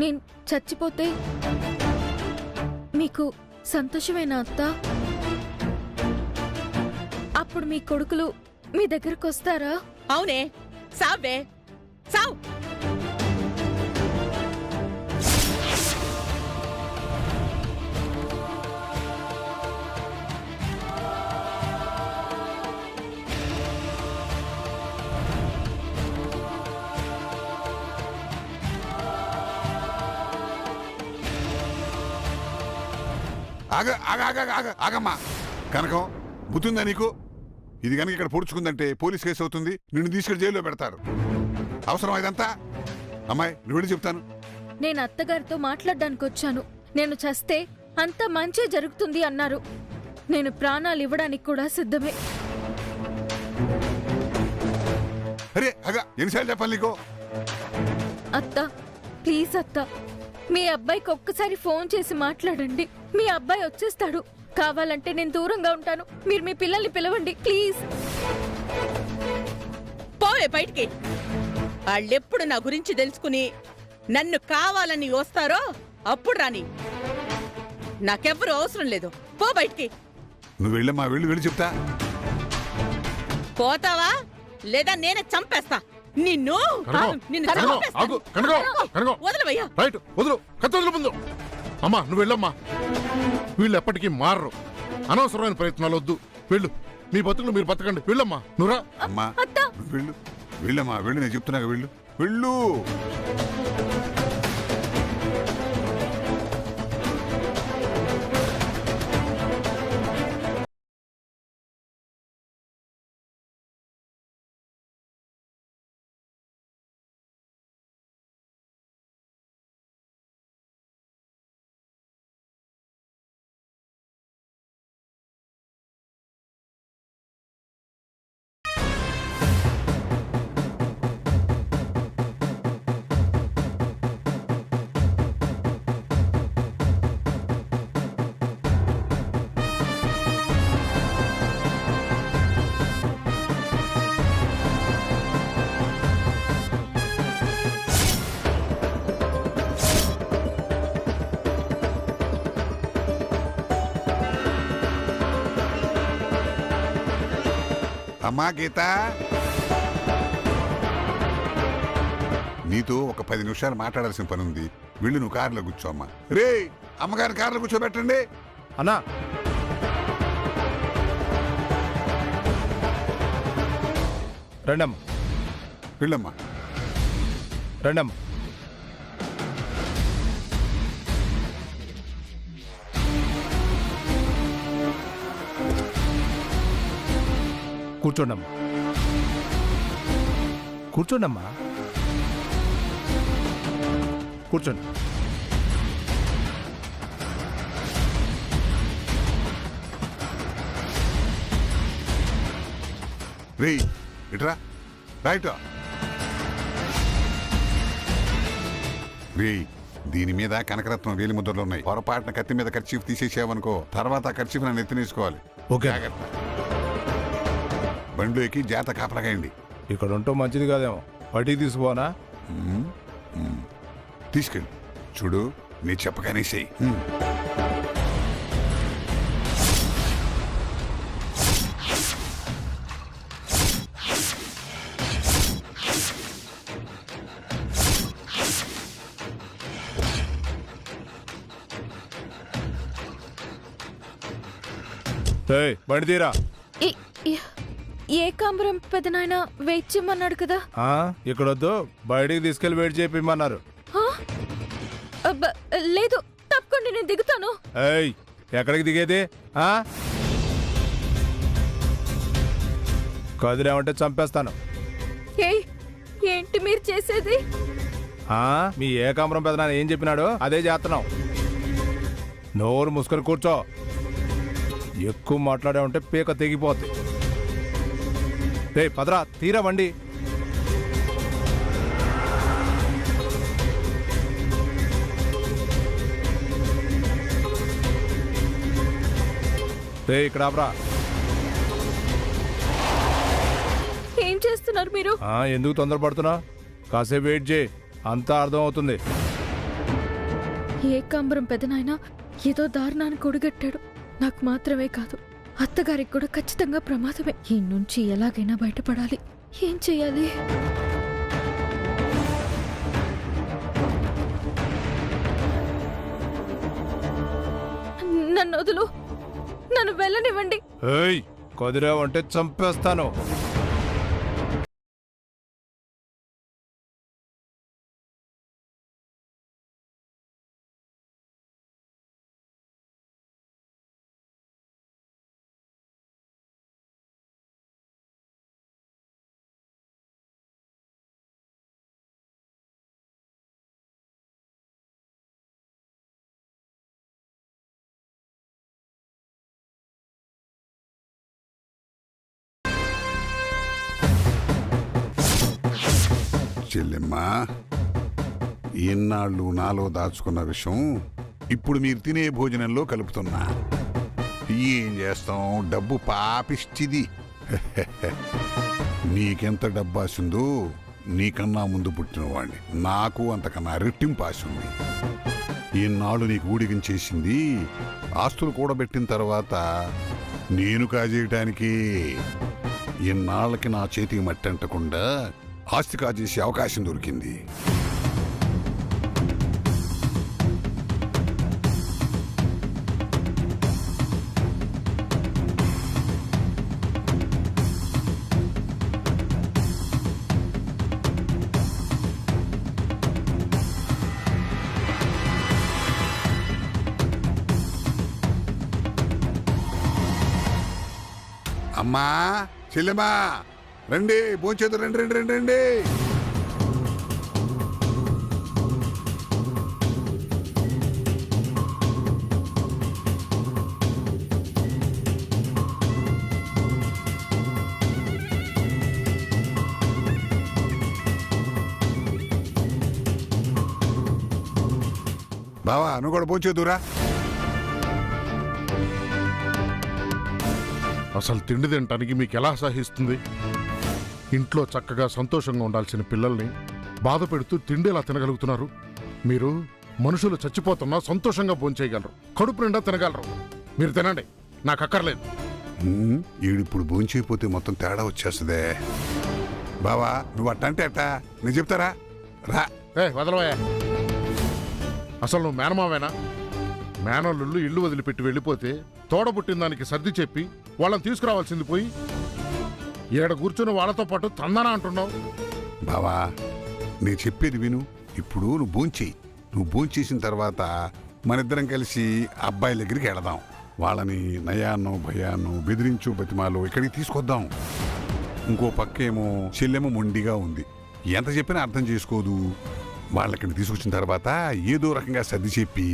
నేను చచ్చిపోతే మీకు సంతోషమేనా అత్త? అప్పుడు మీ కొడుకులు మీ దగ్గరకు వస్తారా? అవునే, సావే, సావ్. ఆగమ్మా. కనకం, బుద్ధిందా నీకు? ఇది కనుక ఇక్కడ పొడుచుకుందంటే పోలీస్ కేసు అవుతుంది, నిన్ను తీసుకెళ్లి జైల్లో పెడతారు. అవసరం ఇదంతా? అమ్మాయి, నువ్వు చెప్తాను. నేను అత్తగారితో మాట్లాడడానికి వచ్చాను. నేను చస్తే అంత మంచి జరుగుతుంది అన్నారు. నేను ప్రాణాలు ఇవ్వడానికి కూడా సిద్ధమే. అరే ఎన్నిసార్లు చెప్పాలి నీకు? అత్త, ప్లీజ్ అత్త, మీ అబ్బాయికి ఒక్కసారి ఫోన్ చేసి మాట్లాడండి. మీ అబ్బాయి వచ్చేస్తాడు. కావాలంటే నేను దూరంగా ఉంటాను. మీరు మీ పిల్లల్ని పిలవండి ప్లీజ్. పోవే బయటికి. వాళ్ళెప్పుడు నా గురించి తెలుసుకుని నన్ను కావాలని వస్తారో అప్పుడు రాని. నాకెవ్వరూ అవసరం లేదు. పో బయటికి. నువ్వు వెళ్ళమ్మా, వెళ్ళి చెప్తా. పోతావా లేదా నేనే చంపేస్తా నిన్ను. వదలవయ్యా. ముందు అమ్మా, నువ్వు వెళ్ళమ్మా. వీళ్ళు ఎప్పటికీ మారరు. అనవసరమైన ప్రయత్నాలు వద్దు. వెళ్ళు, మీ బతుకులు మీరు బతకండి. వెళ్ళమ్మా, నువ్వురా. అమ్మా వెళ్ళమ్మా, వెళ్ళు. నేను చెప్తున్నాగా, వెళ్ళు. అమ్మా గీత, నీతో ఒక 10 నిమిషాలు మాట్లాడాల్సిన పని ఉంది. వీళ్ళు నువ్వు కారులో కూర్చో. అమ్మా రే, అమ్మగారిని కారులో కూర్చోబెట్టండి. అన్నా, రండమ్మా. వెళ్ళమ్మా. రండమ్మా. కూర్చోండమ్మా. కూర్చోండమ్మా. కూర్చోండి. రే, ఇట్రా, రైట్. రే, దీని మీద కనకరత్నం వేలి ముద్రలు ఉన్నాయి. పొరపాటున కత్తి మీద కర్చీఫ్ తీసేసావనుకో, తర్వాత కర్చీఫ్ నన్ను ఎత్తినేసుకోవాలి. ఓకే. బండ్లు ఎక్కి జాత కాపలాగాయండి. ఇక్కడ ఉంటూ మంచిది కాదేమో. పట్టికి తీసుకుపోనా? తీసుకెళ్ళి చూడు, నీ చెప్పగానే చెయ్యి. బండి తీరా. ఏకాంబరం పెదనాయన వెయిట్ చేయమన్నాడు కదా. ఇక్కడొద్దు, బయటికి తీసుకెళ్లి వెయిట్ చేయమన్నారు. లేదు, తప్పకుండా నేను దిగుతాను. ఎక్కడికి దిగేది? కదిలేమంటే చంపేస్తాను. ఏంటి మీరు చేసేది? మీ ఏకాంబరం పెదనాన్న ఏం చెప్పినాడు అదే చేస్తున్నావు. నోరు మూసుకొని కూర్చో. ఎక్కువ మాట్లాడే ఉంటే పీక తెగిపోద్ది. పదరా, తీరా బండి. ఇక్కడ ఆపరా. ఏం చేస్తున్నారు మీరు? ఎందుకు తొందరపడుతున్నా? కాసేపు వెయిట్ చేయి, అంతా అర్థం అవుతుంది. ఏకాంబరం పెదనాయన ఏదో దారుణాన్ని కొడిగట్టాడు. నాకు మాత్రమే కాదు, అత్తగారికి కూడా ఖచ్చితంగా ప్రమాదమే. ఈ నుంచి ఎలాగైనా బయటపడాలి. ఏం చెయ్యాలి? నన్ను వదులు, నన్ను వెళ్ళనివ్వండి. ఏయ్, కుదిరావంటే చంపేస్తాను. చెల్లెమ్మా, ఎన్నాళ్ళు నాలో దాచుకున్న విషయం ఇప్పుడు మీరు తినే భోజనంలో కలుపుతున్నా. ఏం చేస్తాం, డబ్బు పాపిష్టిది. నీకెంత డబ్బు ఆసిందో నీకన్నా ముందు పుట్టినవాడిని నాకు అంతకన్నా రెట్టింపు ఆశ ఉంది. ఈనాళ్ళు నీకు ఊడిగించేసింది ఆస్తులు కూడబెట్టిన తర్వాత నేను కాజేయటానికి. ఇన్నాళ్ళకి నా చేతికి మట్టంటకుండా ఆస్తి కాజేసే అవకాశం దొరికింది. అమ్మా, చెల్లెమ్మా, రండి, భోంచేద్దాం, రండి రండి రండి రండి. బావా, నువ్వు కూడా భోంచేద్దురా. అసలు తిండి తినటానికి మీకు ఎలా సహిస్తుంది? ఇంట్లో చక్కగా సంతోషంగా ఉండాల్సిన పిల్లల్ని బాధ పెడుతూ తిండి ఎలా తినగలుగుతున్నారు? మీరు మనుషులు చచ్చిపోతున్నా సంతోషంగా భోంచేయగలరు, కడుపు నిండా తినగలరు. మీరు తినండి, నాకు అక్కర్లేదు. ఈడిప్పుడు భోంచేయపోతే మొత్తం తేడా వచ్చేస్తుందే. బావా, నువ్వు అట్టంటే అట్టా, నేను చెప్తారా రా. వదలవయ్యా. అసలు నువ్వు మేనమావేనా? మేనల్లుళ్ళు ఇల్లు వదిలిపెట్టి వెళ్ళిపోతే తోడబుట్టిన దానికి సర్ది చెప్పి వాళ్ళని తీసుకురావాల్సింది పోయి ఈడ కూర్చుని వాళ్ళతో పాటు తందన అంటున్నావు. బావా, నేను చెప్పేది విను. ఇప్పుడు నువ్వు భోంచేయి. నువ్వు భోంచేసిన తర్వాత మనిద్దరం కలిసి అబ్బాయిల దగ్గరికి వెళదాం. వాళ్ళని నయాన్నో భయాన్నో బెదిరించు బతిమాలో ఇక్కడికి తీసుకొద్దాం. ఇంకో పక్కేమో చెల్లెమో మొండిగా ఉంది, ఎంత చెప్పినా అర్థం చేసుకోదు. వాళ్ళకి తీసుకొచ్చిన తర్వాత ఏదో రకంగా సర్ది చెప్పి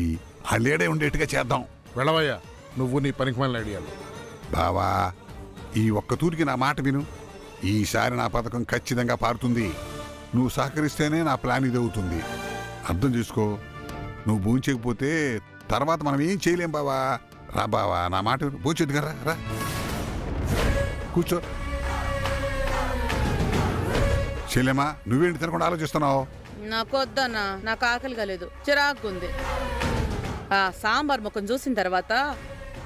ఆ లేడే ఉండేట్టుగా చేద్దాం. వెళ్ళవయ్యా, నువ్వు నీ పనికిమాలిన ఐడియాలు. బావా, ఈ ఒక్క తూరికి నా మాట విను. ఈసారి నా పథకం ఖచ్చితంగా పారుతుంది. నువ్వు సహకరిస్తేనే నా ప్లాన్ ఇది అవుతుంది. అర్థం చేసుకో. నువ్వు భూంచకపోతే తర్వాత మనం ఏం చేయలేం బావా. రా బావా, నా మాట విను. భూంచేది కదా, రా కూర్చో. చెల్లెమ్మా, నువ్వేంటి తినకుండా ఆలోచిస్తున్నావు? నాకు వద్దన్నా, నాకు ఆకలి కాలేదు, చిరాకుంది. ఆ సాంబార్ ముఖం చూసిన తర్వాత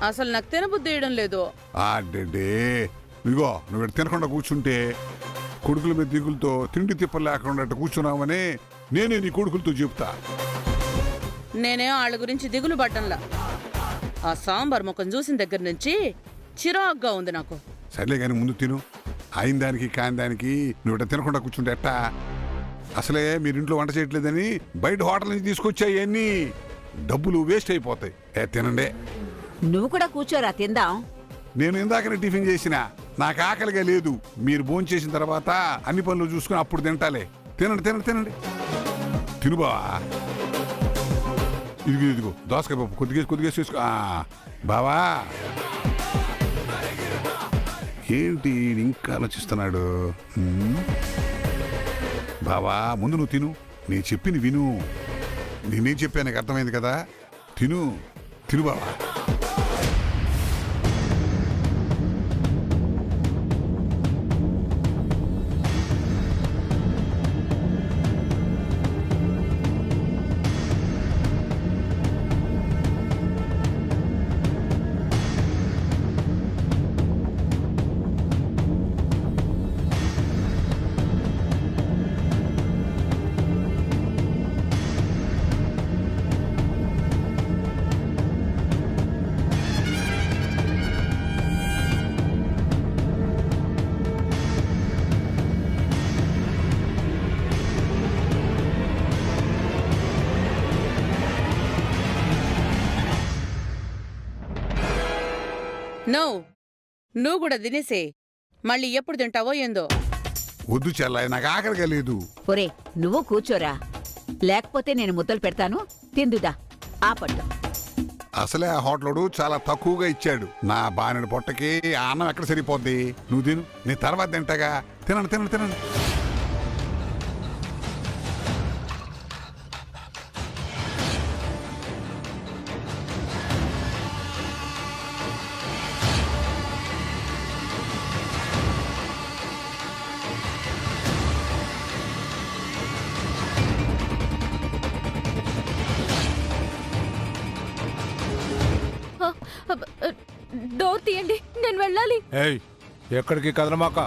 అసలు నాకు తినబుద్ధి వేయడం లేదు. ఆడే ఇదిగో, నువ్వు తినకుండా కూర్చుంటే కొడుకుల మీద దిగులతో తిండి తిప్పలు లేకుండా కూర్చున్నావని నేనే నీ కొడుకులతో చెప్తా. నేనే వాళ్ళ గురించి దిగులు పడ్డంలా. ఆ సాంబార్ ముఖం చూసిన దగ్గర నుంచి చిరాగ్గా ఉంది నాకు. సర్లే కానీ ముందు తిను. అయిన దానికి కాని దానికి నువ్వు తినకుండా కూర్చుంటే ఎట్టా? అసలే మీరింట్లో వంట చేయట్లేదని బయట హోటల్ నుంచి తీసుకొచ్చాయి అన్నీ డబ్బులు వేస్ట్ అయిపోతాయి. తినండి. నువ్వు కూడా కూర్చోరా, తిందాం. నేను ఇందాకనే టిఫిన్ చేసిన, నాకు ఆకలిగా లేదు. మీరు భోజనం చేసిన తర్వాత అన్ని పనులు చూసుకుని అప్పుడు తింటాలే. తినండి తినండి తినండి. తినుబా. ఇదిగో ఇదిగో దోసకాయ పప్పు కొద్దిగా కొద్దిగా చేసుకో. బావా, ఏంటి ఇంకా ఆలోచిస్తున్నాడు? బావా, ముందు నువ్వు తిను. నేను చెప్పింది విను. నేనేం చెప్పాను నీకు అర్థమైంది కదా? తిను తిను బావా. నువ్వు కూడా తినేసే. మళ్ళీ ఎప్పుడు తింటావో ఏందో. వద్దు చెల్లాయి, నాకు ఆకలిగా లేదు. ఒరే నువ్వు కూర్చోరా, లేకపోతే నేను ముద్దలు పెడతాను. తిందుదా ఆ పట్టు. అసలే ఆ హోటలుడు చాలా తక్కువగా ఇచ్చాడు. నా బాణిడి పొట్టకి ఆ అన్నం ఎక్కడ సరిపోద్ది? నువ్వు తిను, నీ తర్వాత తింటాగా. తినండి తినండి తినండి. డోర్ తీయండి, నేను వెళ్ళాలి. ఏయ్, ఎక్కడికి కదలమాక.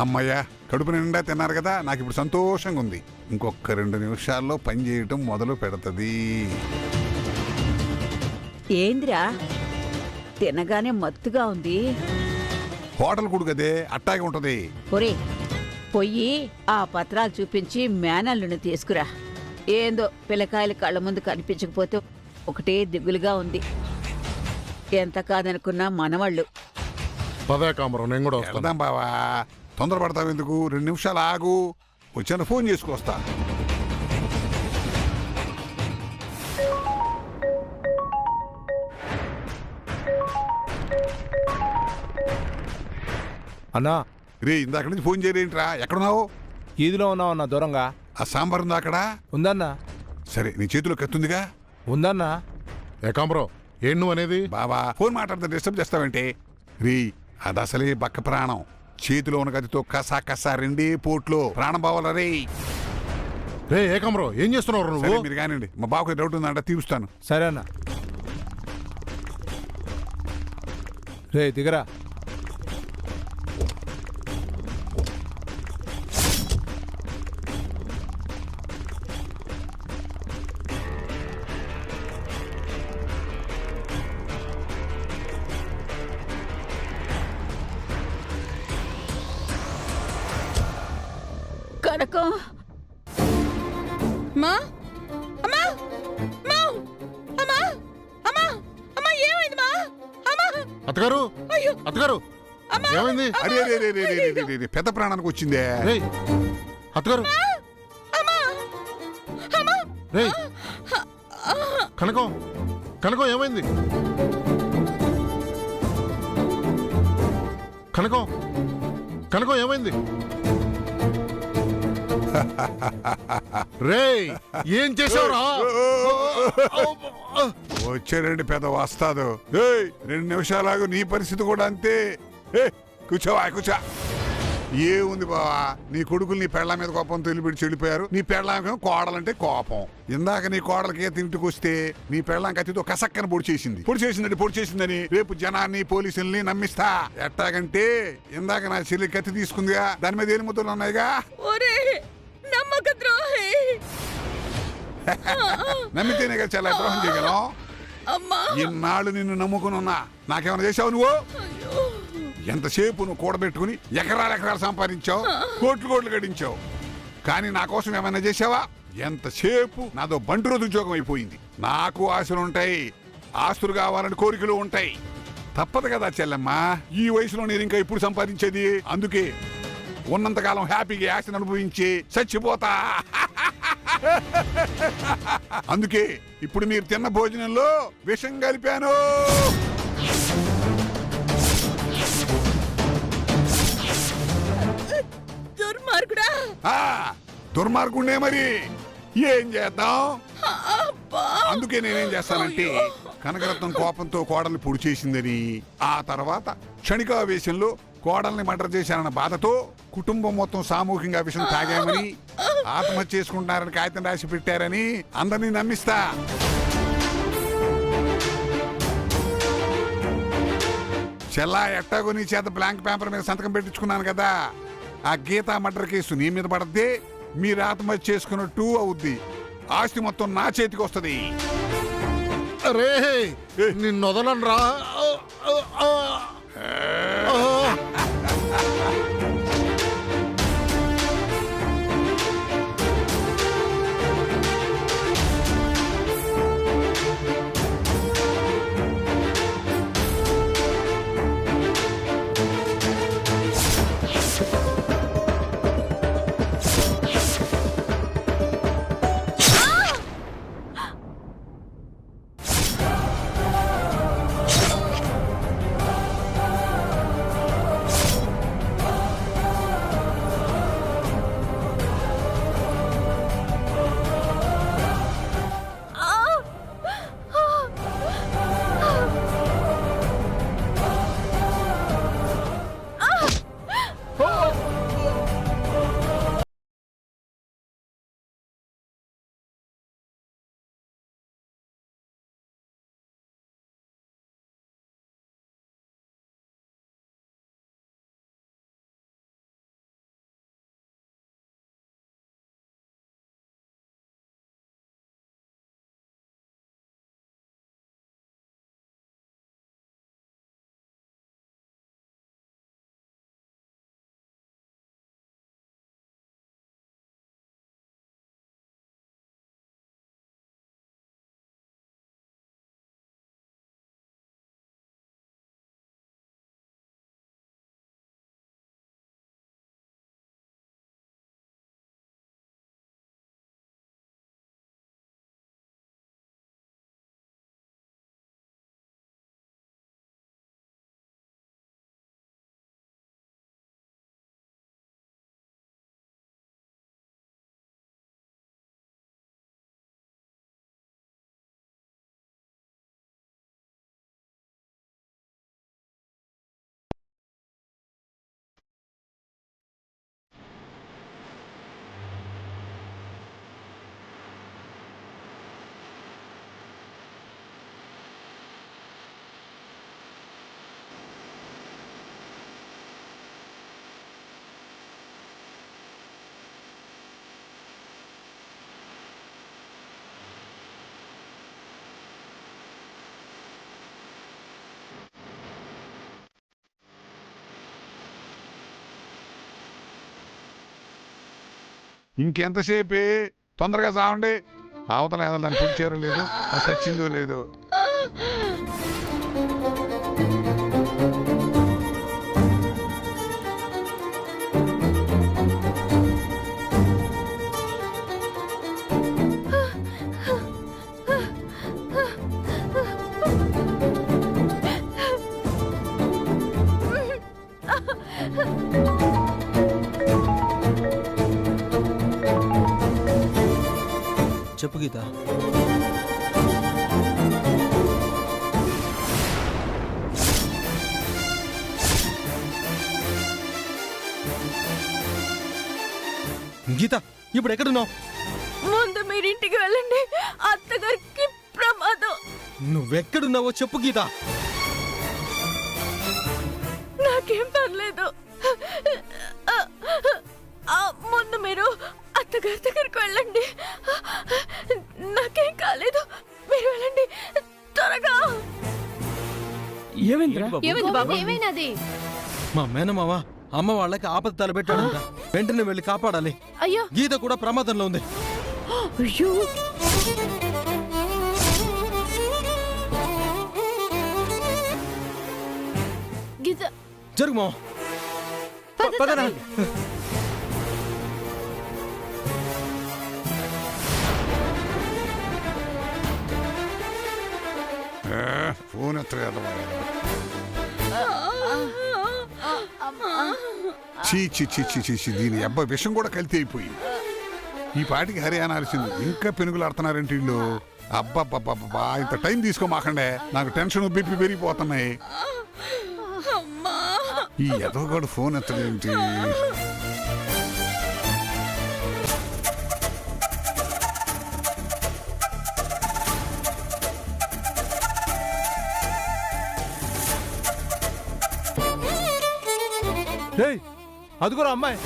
అమ్మయ్యా, కడుపు నిండా తిన్నారు కదా, నాకు ఇప్పుడు సంతోషంగా ఉంది. ఇంకొక 2 నిమిషాల్లో పని చేయటం మొదలు పెడతది. ఏందిరా తినగానే మత్తుగా ఉంది? హోటల్ కూడా కదే, అట్టాగే ఉంటది. ఒరే పొయ్యి ఆ పత్రాలు చూపించి మేనల్లుని తీసుకురా. ఏందో పిల్లకాయల కళ్ళ ముందు కనిపించకపోతే ఒకటే దిగులుగా ఉంది. ఎంత కాదనుకున్నా మనవాళ్ళు. పదే కామరం, నేను కూడా వస్తాను. వెళ్దాం బావా, తొందరపడతావు ఎందుకు? 2 నిమిషాలు ఆగు, వచ్చాను ఫోన్ చేసుకొస్తా. అన్నా, రే ఇందాక నుంచి ఫోన్ చేయరేంట్రా? ఎక్కడున్నావు? ఈదిలో ఉన్నావు అన్న, దూరంగా. ఆ సాంబార్ ఉందా అక్కడ? ఉందన్నా. సరే, నీ చేతిలో కత్తుందిగా. ఉందన్నా. ఏకాంబరం, ఏం నువ్వు అనేది? బాబా ఫోన్ మాట్లాడితే డిస్టర్బ్ చేస్తావంటే? రీ అది అసలే బక్క ప్రాణం. చేతిలో ఉన్న గదితో కసా కసా 2 పోట్లో ప్రాణం బావాల. రే రే ఏకాంబరం, ఏం చేస్తున్నావు సరే, నువ్వు? మీరు కానివ్వండి, మా బాబుకి డౌట్ ఉందంట, తీరుస్తాను. సరే అన్న. రే దిగరా. కనకం, మా అమ్మా, మా అమ్మా, అమ్మా, అమ్మా, ఏమైంది మా అమ్మా? అత్తగారు, అయ్యో, అత్తగారు, అమ్మా, ఏమైంది? అరే రే రే రే రే రే రే, పెద్ద ప్రాణానికి వచ్చిందే. రే అత్తగారు, అమ్మా, అమ్మా, రే కనకం, కనకం ఏమైంది? కనకం, కనకం ఏమైంది? రే ఏం చేసావురా? వచ్చాడండి పెద్ద వస్తాదు. 2 నిమిషాలాగు, నీ పరిస్థితి కూడా అంతే. కూర్చోవా, కూర్చో. ఏముంది బావా, నీ కొడుకులు నీ పెళ్ళ మీద కోపంతో వెళ్ళిపెట్టి చెడిపోయారు. నీ పెళ్ళాం కోడలంటే కోపం. ఇందాక నీ కోడలకి తింటికి వస్తే నీ పెళ్ళాం కత్తితో కసక్కని పొడి చేసిందని రేపు జనాన్ని పోలీసుల్ని నమ్మిస్తా. ఎట్టాగంటే ఇందాక నా చెల్లి కత్తి తీసుకుందిగా, దాని మీద ఏలి ముద్రలు ఉన్నాయిగా. నమ్మక ద్రోహి. నమ్మితేనే కదా చాలా ద్రోహం చేయగలం. ఇన్నాళ్ళు నిన్ను నమ్ముకున్నా, నాకేమైనా చేసావు నువ్వు? ఎంతసేపు నువ్వు కూడబెట్టుకుని ఎకరాలు సంపాదించావు, కోట్లు గడించావు. కానీ నా కోసం ఏమైనా చేసావా? ఎంతసేపు నాదో బంటు రోజు ఉద్యోగం అయిపోయింది. నాకు ఆశలుంటాయి, ఆస్తులు కావాలని కోరికలు ఉంటాయి. తప్పదు కదా చెల్లెమ్మా, ఈ వయసులో నేను ఇంకా ఇప్పుడు సంపాదించేది. అందుకే ఉన్నంతకాలం హ్యాపీగా ఆశను అనుభవించి చచ్చిపోతా. అందుకే ఇప్పుడు మీరు తిన్న భోజనంలో విషం కలిపాను. దుర్మార్గుడా. దుర్మార్గుండే, మరి ఏం చేద్దాం? అందుకే నేనేం చేస్తానంటే, కనకరత్నం కోపంతో కోడల్ని పొడి చేసిందని, ఆ తర్వాత క్షణికావేశంలో కోడల్ని మర్డర్ చేశానన్న బాధతో కుటుంబం మొత్తం సామూహికంగా విషయం తాగామని, ఆత్మహత్య చేసుకుంటున్నారని కాగితం రాసి పెట్టారని అందరినీ నమ్మిస్తా. చెల్లా ఎట్టాగో నీ చేత బ్లాంక్ పేపర్ మీద సంతకం పెట్టించుకున్నాను కదా, ఆ గీతా మర్డర్ కేసు నీ మీద పడద్దే, మీరు ఆత్మహత్య చేసుకున్నట్టు అవుద్ది. ఆస్తి మొత్తం నా చేతికి వస్తుంది. రే నిన్ను వదలను రా. ఇంకెంతసేపే తొందరగా చావండి. అవతల ఏదో దాన్ని పుడిచారో లేదు, అది చచ్చిందో లేదు. చెప్పు గీత. గీత ఇప్పుడు ఎక్కడున్నావు? ముందు మీరింటికి వెళ్ళండి, అత్తగారికి ప్రమాదం. నువ్వెక్కడున్నావో చెప్పు గీత. నాకేం పర్లేదు. ముందు మీరు అత్తగారి దగ్గరికి వెళ్ళండి. నాకేం కాలేదు, మీరు వెళ్ళండి త్వరగా. ఏమైంది బాబు? ఏమైనది? మా మేనమావ అమ్మ వాళ్ళకి ఆపద తలపెట్టాడంట. వెంటనే వెళ్ళి కాపాడాలి. అయ్యో, గీత కూడా ప్రమాదంలో ఉంది. అయ్యో, గీత జరుగు మావ. పదరా. ఫోన్ ఎత్తలేదు. చీ చీ చీ చీ చీ చీ, దీని అబ్బాయి విషం కూడా కలిసి అయిపోయింది. ఈ పాటికి హరి అనాల్సింది, ఇంకా పెనుగులు ఆడుతున్నారంటే వీళ్ళు. అబ్బబ్బబ్బబ్బా, ఇంత టైం తీసుకోమాకండే, నాకు టెన్షన్ బీపీ పెరిగిపోతున్నాయి. ఈ ఎదవగాడు ఫోన్ ఎత్తడేంటి? అదిగోరా అమ్మాయి.